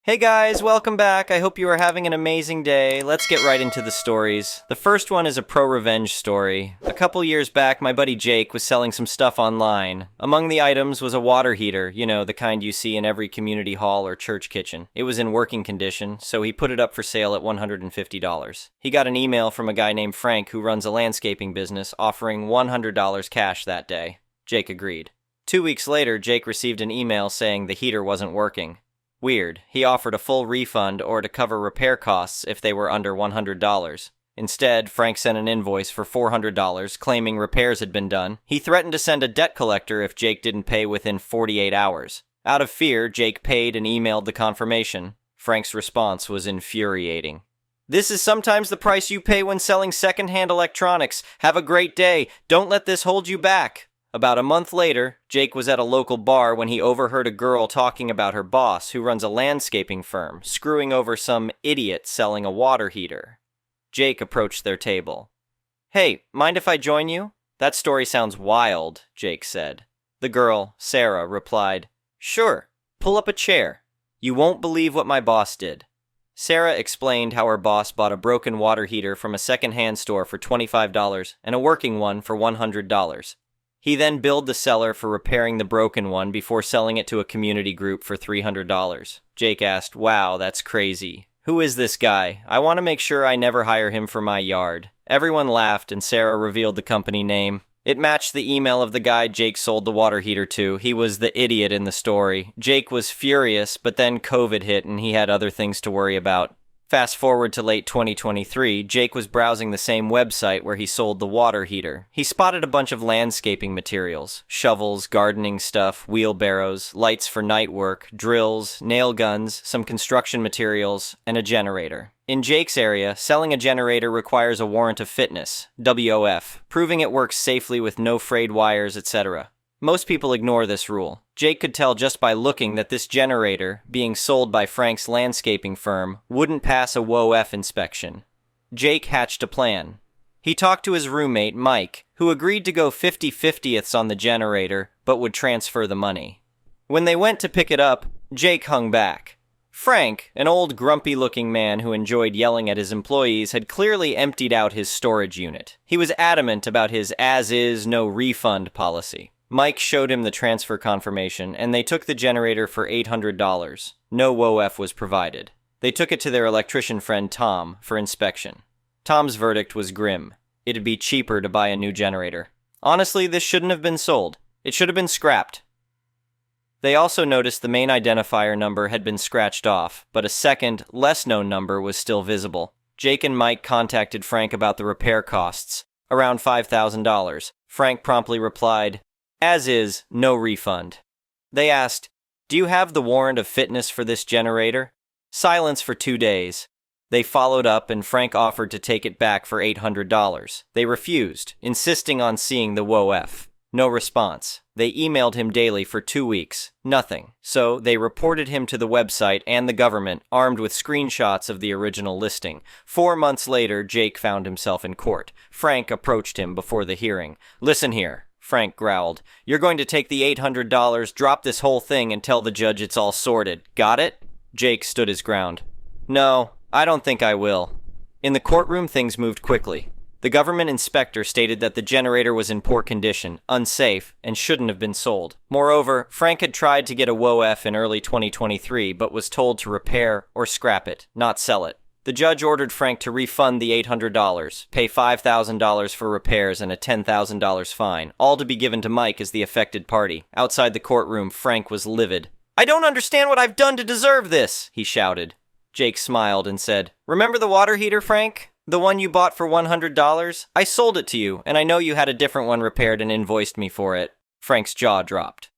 Hey guys, welcome back. I hope you are having an amazing day. Let's get right into the stories. The first one is a pro-revenge story. A couple years back, my buddy Jake was selling some stuff online. Among the items was a water heater, the kind you see in every community hall or church kitchen. It was in working condition, so he put it up for sale at $150. He got an email from a guy named Frank who runs a landscaping business offering $100 cash that day. Jake agreed. 2 weeks later, Jake received an email saying the heater wasn't working. Weird. He offered a full refund or to cover repair costs if they were under $100. Instead, Frank sent an invoice for $400 claiming repairs had been done. He threatened to send a debt collector if Jake didn't pay within 48 hours. Out of fear, Jake paid and emailed the confirmation. Frank's response was infuriating. "This is sometimes the price you pay when selling secondhand electronics. Have a great day. Don't let this hold you back." About a month later, Jake was at a local bar when he overheard a girl talking about her boss, who runs a landscaping firm, screwing over some idiot selling a water heater. Jake approached their table. "Hey, mind if I join you?" "That story sounds wild," Jake said. The girl, Sarah, replied, "Sure, pull up a chair. You won't believe what my boss did." Sarah explained how her boss bought a broken water heater from a second-hand store for $25 and a working one for $100. He then billed the seller for repairing the broken one before selling it to a community group for $300. Jake asked, "Wow, that's crazy. Who is this guy? I want to make sure I never hire him for my yard." Everyone laughed and Sarah revealed the company name. It matched the email of the guy Jake sold the water heater to. He was the idiot in the story. Jake was furious, but then COVID hit and he had other things to worry about. Fast forward to late 2023, Jake was browsing the same website where he sold the water heater. He spotted a bunch of landscaping materials: shovels, gardening stuff, wheelbarrows, lights for night work, drills, nail guns, some construction materials, and a generator. In Jake's area, selling a generator requires a warrant of fitness, WOF, proving it works safely with no frayed wires, etc. Most people ignore this rule. Jake could tell just by looking that this generator, being sold by Frank's landscaping firm, wouldn't pass a WOF inspection. Jake hatched a plan. He talked to his roommate, Mike, who agreed to go 50/50ths on the generator, but would transfer the money. When they went to pick it up, Jake hung back. Frank, an old grumpy-looking man who enjoyed yelling at his employees, had clearly emptied out his storage unit. He was adamant about his as-is, no-refund policy. Mike showed him the transfer confirmation, and they took the generator for $800. No WOF was provided. They took it to their electrician friend Tom for inspection. Tom's verdict was grim. It'd be cheaper to buy a new generator. Honestly, this shouldn't have been sold. It should have been scrapped. They also noticed the main identifier number had been scratched off, but a second, less-known number was still visible. Jake and Mike contacted Frank about the repair costs, around $5,000. Frank promptly replied, "As is, no refund." They asked, "Do you have the warrant of fitness for this generator?" Silence for 2 days. They followed up and Frank offered to take it back for $800. They refused, insisting on seeing the WOF. No response. They emailed him daily for 2 weeks. Nothing. So they reported him to the website and the government, armed with screenshots of the original listing. 4 months later, Jake found himself in court. Frank approached him before the hearing. "Listen here," Frank growled. "You're going to take the $800, drop this whole thing, and tell the judge it's all sorted. Got it?" Jake stood his ground. "No, I don't think I will." In the courtroom, things moved quickly. The government inspector stated that the generator was in poor condition, unsafe, and shouldn't have been sold. Moreover, Frank had tried to get a WOF in early 2023, but was told to repair or scrap it, not sell it. The judge ordered Frank to refund the $800, pay $5,000 for repairs and a $10,000 fine, all to be given to Mike as the affected party. Outside the courtroom, Frank was livid. "I don't understand what I've done to deserve this," he shouted. Jake smiled and said, "Remember the water heater, Frank? The one you bought for $100? I sold it to you, and I know you had a different one repaired and invoiced me for it." Frank's jaw dropped.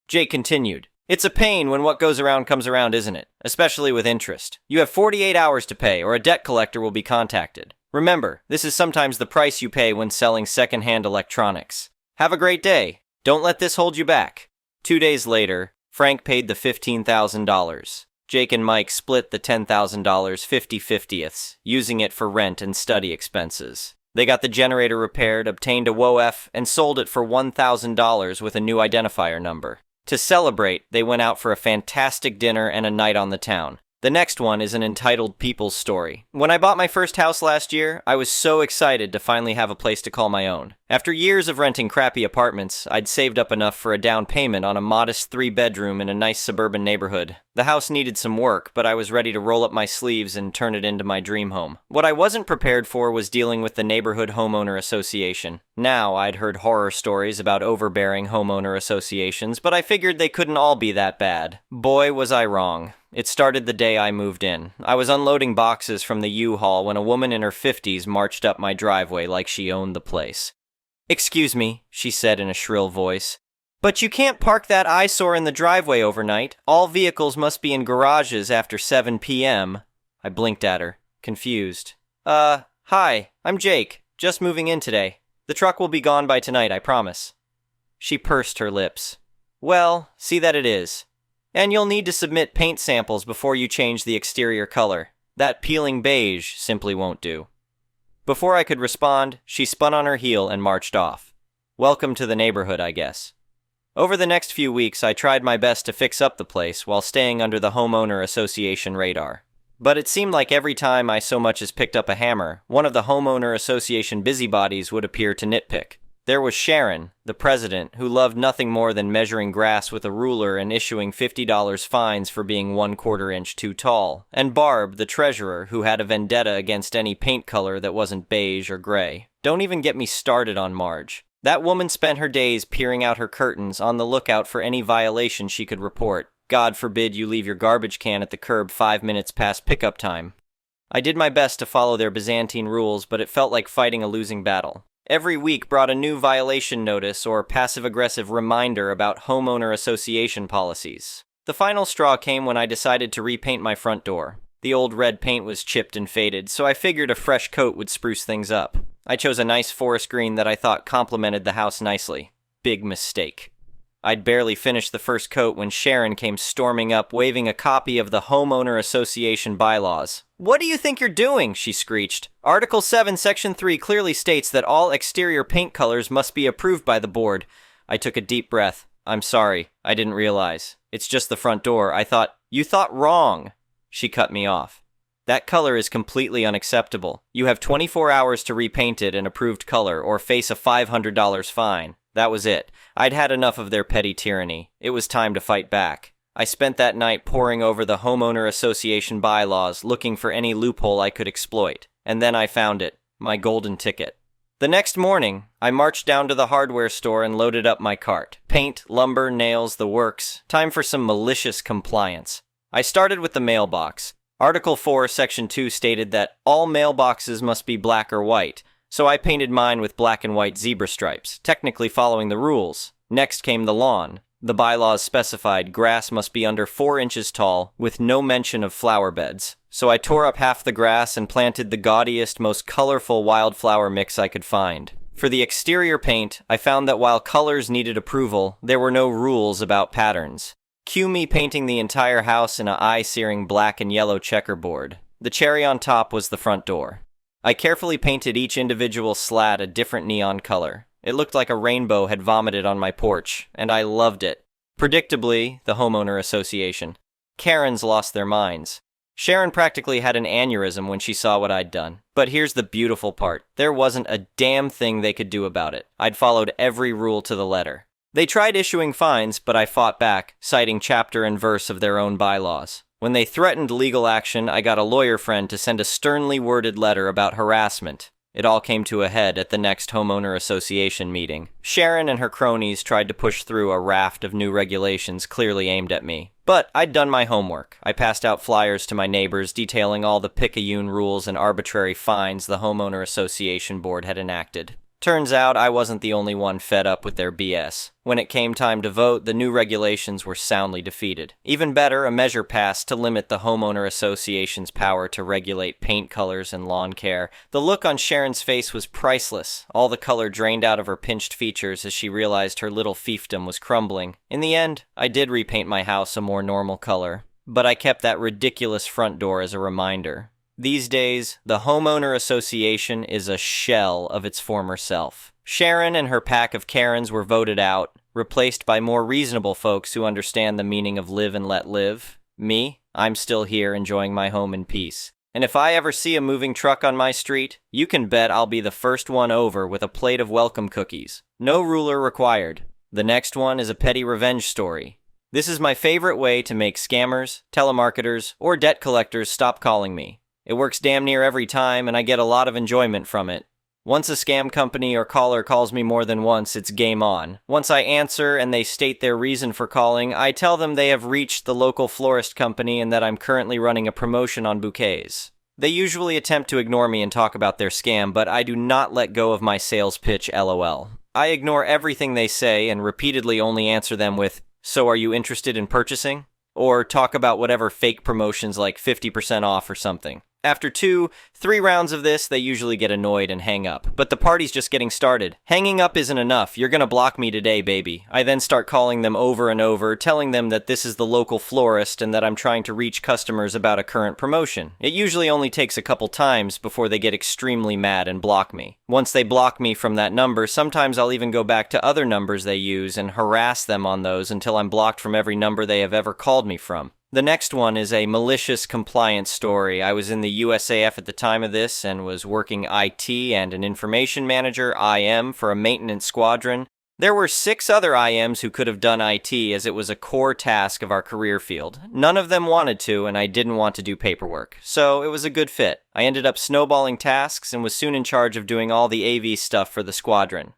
Jake continued, "It's a pain when what goes around comes around, isn't it? Especially with interest. You have 48 hours to pay, or a debt collector will be contacted. Remember, this is sometimes the price you pay when selling second-hand electronics. Have a great day. Don't let this hold you back." 2 days later, Frank paid the $15,000. Jake and Mike split the $10,000 50/50ths, using it for rent and study expenses. They got the generator repaired, obtained a WOF, and sold it for $1,000 with a new identifier number. To celebrate, they went out for a fantastic dinner and a night on the town. The next one is an entitled people's story. When I bought my first house last year, I was so excited to finally have a place to call my own. After years of renting crappy apartments, I'd saved up enough for a down payment on a modest 3-bedroom in a nice suburban neighborhood. The house needed some work, but I was ready to roll up my sleeves and turn it into my dream home. What I wasn't prepared for was dealing with the neighborhood homeowner association. Now, I'd heard horror stories about overbearing homeowner associations, but I figured they couldn't all be that bad. Boy, was I wrong. It started the day I moved in. I was unloading boxes from the U-Haul when a woman in her 50s marched up my driveway like she owned the place. "Excuse me," she said in a shrill voice, "but you can't park that eyesore in the driveway overnight. All vehicles must be in garages after 7 p.m. I blinked at her, confused. Hi, I'm Jake. Just moving in today. The truck will be gone by tonight, I promise." She pursed her lips. "Well, see that it is. And you'll need to submit paint samples before you change the exterior color. That peeling beige simply won't do." Before I could respond, she spun on her heel and marched off. Welcome to the neighborhood, I guess. Over the next few weeks, I tried my best to fix up the place while staying under the homeowner association radar. But it seemed like every time I so much as picked up a hammer, one of the homeowner association busybodies would appear to nitpick. There was Sharon, the president, who loved nothing more than measuring grass with a ruler and issuing $50 fines for being 1/4 inch too tall, and Barb, the treasurer, who had a vendetta against any paint color that wasn't beige or gray. Don't even get me started on Marge. That woman spent her days peering out her curtains on the lookout for any violation she could report. God forbid you leave your garbage can at the curb 5 minutes past pickup time. I did my best to follow their Byzantine rules, but it felt like fighting a losing battle. Every week brought a new violation notice or passive-aggressive reminder about homeowner association policies. The final straw came when I decided to repaint my front door. The old red paint was chipped and faded, so I figured a fresh coat would spruce things up. I chose a nice forest green that I thought complemented the house nicely. Big mistake. I'd barely finished the first coat when Sharon came storming up, waving a copy of the Homeowner Association bylaws. "What do you think you're doing?" she screeched. "Article 7, Section 3 clearly states that all exterior paint colors must be approved by the board." I took a deep breath. "I'm sorry. I didn't realize. It's just the front door. I thought..." "You thought wrong." She cut me off. "That color is completely unacceptable. You have 24 hours to repaint it an approved color or face a $500 fine." That was it. I'd had enough of their petty tyranny. It was time to fight back. I spent that night poring over the homeowner association bylaws, looking for any loophole I could exploit. And then I found it. My golden ticket. The next morning, I marched down to the hardware store and loaded up my cart. Paint, lumber, nails, the works. Time for some malicious compliance. I started with the mailbox. Article 4, Section 2 stated that all mailboxes must be black or white. So I painted mine with black and white zebra stripes, technically following the rules. Next came the lawn. The bylaws specified grass must be under 4 inches tall, with no mention of flower beds. So I tore up half the grass and planted the gaudiest, most colorful wildflower mix I could find. For the exterior paint, I found that while colors needed approval, there were no rules about patterns. Cue me painting the entire house in a eye-searing black and yellow checkerboard. The cherry on top was the front door. I carefully painted each individual slat a different neon color. It looked like a rainbow had vomited on my porch, and I loved it. Predictably, the homeowner association. Karens lost their minds. Sharon practically had an aneurysm when she saw what I'd done. But here's the beautiful part. There wasn't a damn thing they could do about it. I'd followed every rule to the letter. They tried issuing fines, but I fought back, citing chapter and verse of their own bylaws. When they threatened legal action, I got a lawyer friend to send a sternly worded letter about harassment. It all came to a head at the next homeowner association meeting. Sharon and her cronies tried to push through a raft of new regulations clearly aimed at me. But I'd done my homework. I passed out flyers to my neighbors detailing all the picayune rules and arbitrary fines the homeowner association board had enacted. Turns out I wasn't the only one fed up with their BS. When it came time to vote, the new regulations were soundly defeated. Even better, a measure passed to limit the homeowner association's power to regulate paint colors and lawn care. The look on Sharon's face was priceless. All the color drained out of her pinched features as she realized her little fiefdom was crumbling. In the end, I did repaint my house a more normal color. But I kept that ridiculous front door as a reminder. These days, the homeowner association is a shell of its former self. Sharon and her pack of Karens were voted out, replaced by more reasonable folks who understand the meaning of live and let live. Me? I'm still here enjoying my home in peace. And if I ever see a moving truck on my street, you can bet I'll be the first one over with a plate of welcome cookies. No ruler required. The next one is a petty revenge story. This is my favorite way to make scammers, telemarketers, or debt collectors stop calling me. It works damn near every time, and I get a lot of enjoyment from it. Once a scam company or caller calls me more than once, it's game on. Once I answer and they state their reason for calling, I tell them they have reached the local florist company and that I'm currently running a promotion on bouquets. They usually attempt to ignore me and talk about their scam, but I do not let go of my sales pitch, LOL. I ignore everything they say and repeatedly only answer them with, "So are you interested in purchasing?" Or talk about whatever fake promotions like 50% off or something. After 2-3 rounds of this, they usually get annoyed and hang up. But the party's just getting started. Hanging up isn't enough. You're gonna block me today, baby. I then start calling them over and over, telling them that this is the local florist and that I'm trying to reach customers about a current promotion. It usually only takes a couple times before they get extremely mad and block me. Once they block me from that number, sometimes I'll even go back to other numbers they use and harass them on those until I'm blocked from every number they have ever called me from. The next one is a malicious compliance story. I was in the USAF at the time of this and was working IT and an information manager, IM, for a maintenance squadron. There were 6 other IMs who could have done IT as it was a core task of our career field. None of them wanted to, and I didn't want to do paperwork. So it was a good fit. I ended up snowballing tasks and was soon in charge of doing all the AV stuff for the squadron.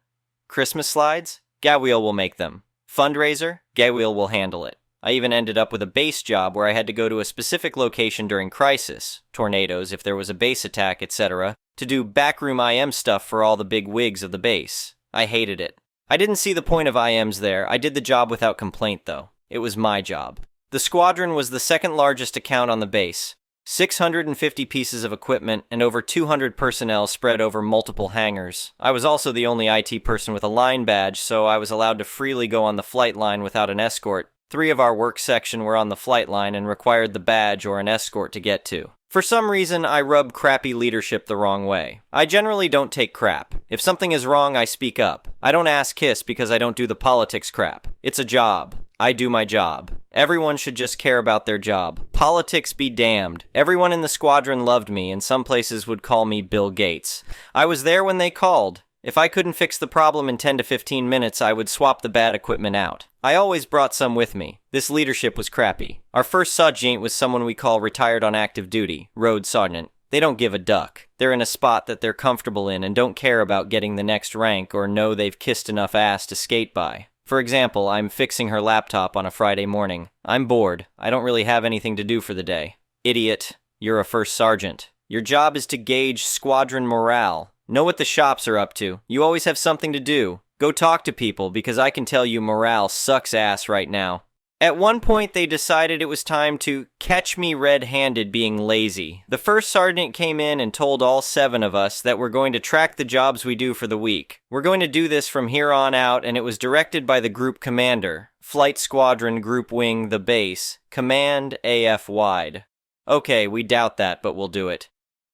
Christmas slides? Gawiel will make them. Fundraiser? Gawiel will handle it. I even ended up with a base job where I had to go to a specific location during crisis, tornadoes, if there was a base attack, etc., to do backroom IM stuff for all the big wigs of the base. I hated it. I didn't see the point of IMs there. I did the job without complaint, though. It was my job. The squadron was the second largest account on the base. 650 pieces of equipment and over 200 personnel spread over multiple hangars. I was also the only IT person with a line badge, so I was allowed to freely go on the flight line without an escort. 3 of our work section were on the flight line and required the badge or an escort to get to. For some reason, I rub crappy leadership the wrong way. I generally don't take crap. If something is wrong, I speak up. I don't ass kiss because I don't do the politics crap. It's a job. I do my job. Everyone should just care about their job. Politics be damned. Everyone in the squadron loved me, and some places would call me Bill Gates. I was there when they called. If I couldn't fix the problem in 10 to 15 minutes, I would swap the bad equipment out. I always brought some with me. This leadership was crappy. Our first sergeant was someone we call retired on active duty, road sergeant. They don't give a duck. They're in a spot that they're comfortable in and don't care about getting the next rank or know they've kissed enough ass to skate by. For example, I'm fixing her laptop on a Friday morning. I'm bored. I don't really have anything to do for the day. Idiot. You're a first sergeant. Your job is to gauge squadron morale. Know what the shops are up to. You always have something to do. Go talk to people, because I can tell you morale sucks ass right now. At one point, they decided it was time to catch me red-handed being lazy. The first sergeant came in and told all 7 of us that we're going to track the jobs we do for the week. We're going to do this from here on out, and it was directed by the group commander. Flight Squadron Group Wing, the base. Command AF wide. Okay, we doubt that, but we'll do it.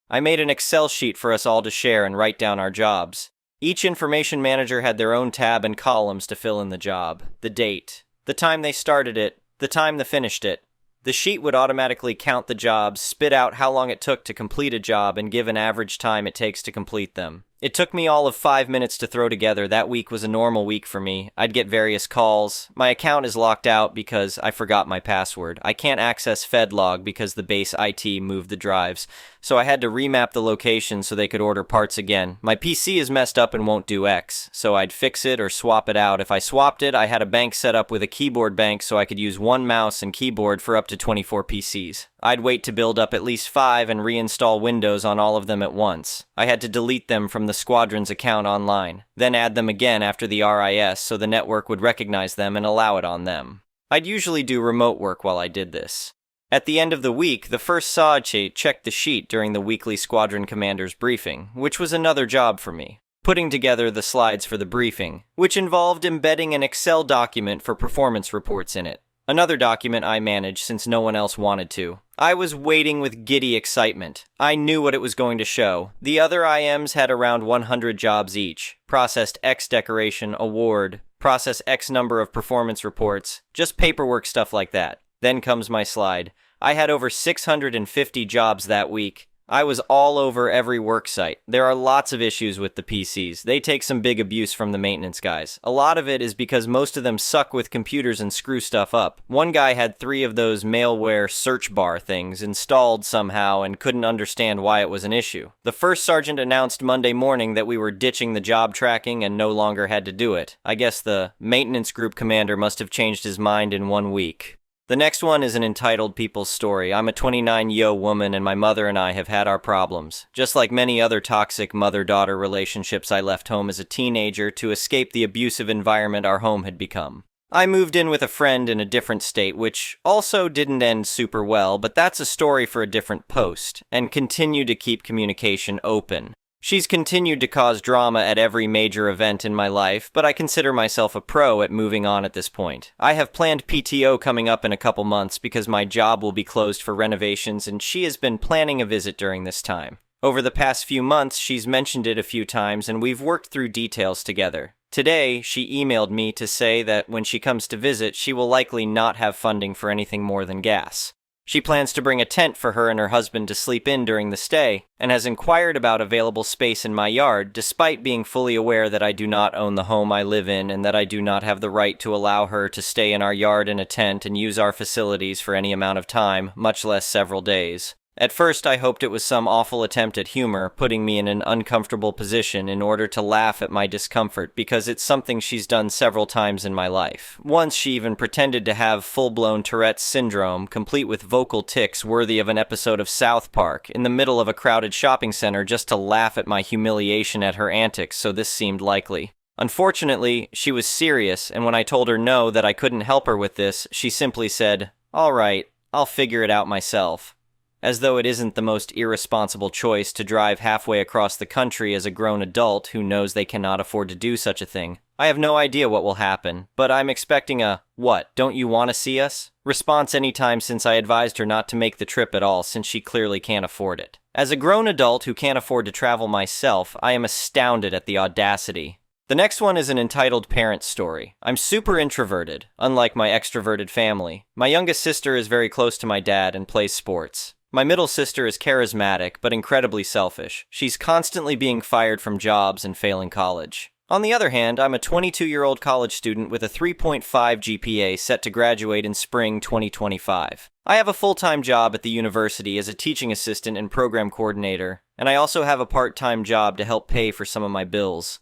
I made an Excel sheet for us all to share and write down our jobs. Each information manager had their own tab and columns to fill in the job. The date. The time they started it. The time they finished it. The sheet would automatically count the jobs, spit out how long it took to complete a job, and give an average time it takes to complete them. It took me all of 5 minutes to throw together. That week was a normal week for me. I'd get various calls. My account is locked out because I forgot my password. I can't access FedLog because the base IT moved the drives, so I had to remap the location so they could order parts again. My PC is messed up and won't do X, so I'd fix it or swap it out. If I swapped it, I had a bank set up with a keyboard bank so I could use one mouse and keyboard for up to 24 PCs. I'd wait to build up at least 5 and reinstall Windows on all of them at once. I had to delete them from the squadron's account online, then add them again after the RIS so the network would recognize them and allow it on them. I'd usually do remote work while I did this. At the end of the week, the first sergeant checked the sheet during the weekly squadron commander's briefing, which was another job for me. Putting together the slides for the briefing, which involved embedding an Excel document for performance reports in it. Another document I managed since no one else wanted to. I was waiting with giddy excitement. I knew what it was going to show. The other IMs had around 100 jobs each. Processed X decoration, award, process X number of performance reports, just paperwork stuff like that. Then comes my slide. I had over 650 jobs that week. I was all over every work site. There are lots of issues with the PCs. They take some big abuse from the maintenance guys. A lot of it is because most of them suck with computers and screw stuff up. One guy had 3 of those malware search bar things installed somehow and couldn't understand why it was an issue. The first sergeant announced Monday morning that we were ditching the job tracking and no longer had to do it. I guess the maintenance group commander must have changed his mind in 1 week. The next one is an entitled people's story. I'm a 29-year woman and my mother and I have had our problems. Just like many other toxic mother-daughter relationships, I left home as a teenager to escape the abusive environment our home had become. I moved in with a friend in a different state, which also didn't end super well, but that's a story for a different post, and continue to keep communication open. She's continued to cause drama at every major event in my life, but I consider myself a pro at moving on at this point. I have planned PTO coming up in a couple months because my job will be closed for renovations and she has been planning a visit during this time. Over the past few months, she's mentioned it a few times and we've worked through details together. Today, she emailed me to say that when she comes to visit, she will likely not have funding for anything more than gas. She plans to bring a tent for her and her husband to sleep in during the stay, and has inquired about available space in my yard, despite being fully aware that I do not own the home I live in and that I do not have the right to allow her to stay in our yard in a tent and use our facilities for any amount of time, much less several days. At first, I hoped it was some awful attempt at humor, putting me in an uncomfortable position in order to laugh at my discomfort, because it's something she's done several times in my life. Once, she even pretended to have full-blown Tourette's syndrome, complete with vocal tics worthy of an episode of South Park, in the middle of a crowded shopping center just to laugh at my humiliation at her antics, so this seemed likely. Unfortunately, she was serious, and when I told her no, that I couldn't help her with this, she simply said, "All right, I'll figure it out myself." As though it isn't the most irresponsible choice to drive halfway across the country as a grown adult who knows they cannot afford to do such a thing. I have no idea what will happen, but I'm expecting a, "What, don't you want to see us?" response anytime, since I advised her not to make the trip at all since she clearly can't afford it. As a grown adult who can't afford to travel myself, I am astounded at the audacity. The next one is an entitled parent story. I'm super introverted, unlike my extroverted family. My youngest sister is very close to my dad and plays sports. My middle sister is charismatic, but incredibly selfish. She's constantly being fired from jobs and failing college. On the other hand, I'm a 22-year-old college student with a 3.5 GPA set to graduate in spring 2025. I have a full-time job at the university as a teaching assistant and program coordinator, and I also have a part-time job to help pay for some of my bills.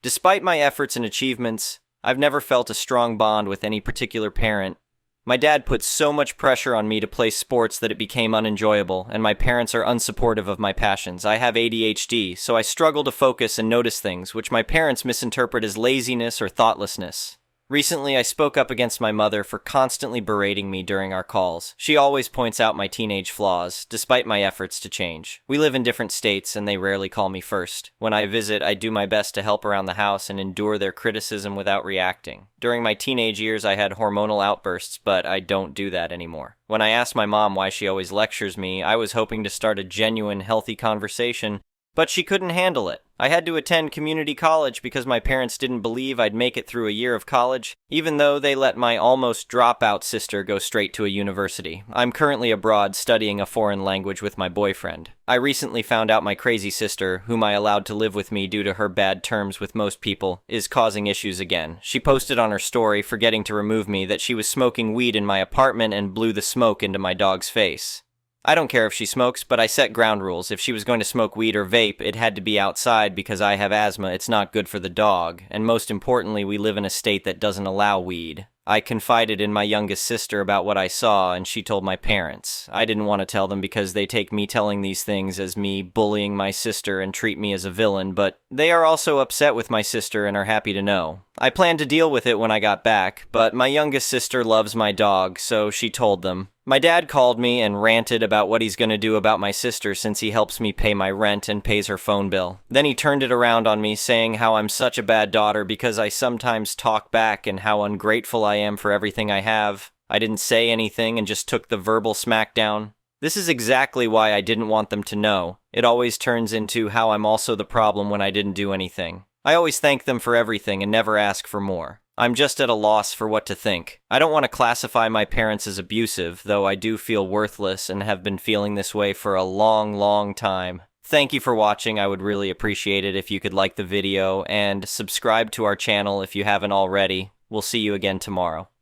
Despite my efforts and achievements, I've never felt a strong bond with any particular parent. My dad put so much pressure on me to play sports that it became unenjoyable, and my parents are unsupportive of my passions. I have ADHD, so I struggle to focus and notice things, which my parents misinterpret as laziness or thoughtlessness. Recently, I spoke up against my mother for constantly berating me during our calls. She always points out my teenage flaws, despite my efforts to change. We live in different states, and they rarely call me first. When I visit, I do my best to help around the house and endure their criticism without reacting. During my teenage years, I had hormonal outbursts, but I don't do that anymore. When I asked my mom why she always lectures me, I was hoping to start a genuine, healthy conversation, but she couldn't handle it. I had to attend community college because my parents didn't believe I'd make it through a year of college, even though they let my almost dropout sister go straight to a university. I'm currently abroad studying a foreign language with my boyfriend. I recently found out my crazy sister, whom I allowed to live with me due to her bad terms with most people, is causing issues again. She posted on her story, forgetting to remove me, that she was smoking weed in my apartment and blew the smoke into my dog's face. I don't care if she smokes, but I set ground rules. If she was going to smoke weed or vape, it had to be outside because I have asthma, it's not good for the dog, and most importantly, we live in a state that doesn't allow weed. I confided in my youngest sister about what I saw, and she told my parents. I didn't want to tell them because they take me telling these things as me bullying my sister and treat me as a villain, but they are also upset with my sister and are happy to know. I planned to deal with it when I got back, but my youngest sister loves my dog, so she told them. My dad called me and ranted about what he's going to do about my sister since he helps me pay my rent and pays her phone bill. Then he turned it around on me, saying how I'm such a bad daughter because I sometimes talk back and how ungrateful I am for everything I have. I didn't say anything and just took the verbal smackdown. This is exactly why I didn't want them to know. It always turns into how I'm also the problem when I didn't do anything. I always thank them for everything and never ask for more. I'm just at a loss for what to think. I don't want to classify my parents as abusive, though I do feel worthless and have been feeling this way for a long, long time. Thank you for watching. I would really appreciate it if you could like the video and subscribe to our channel if you haven't already. We'll see you again tomorrow.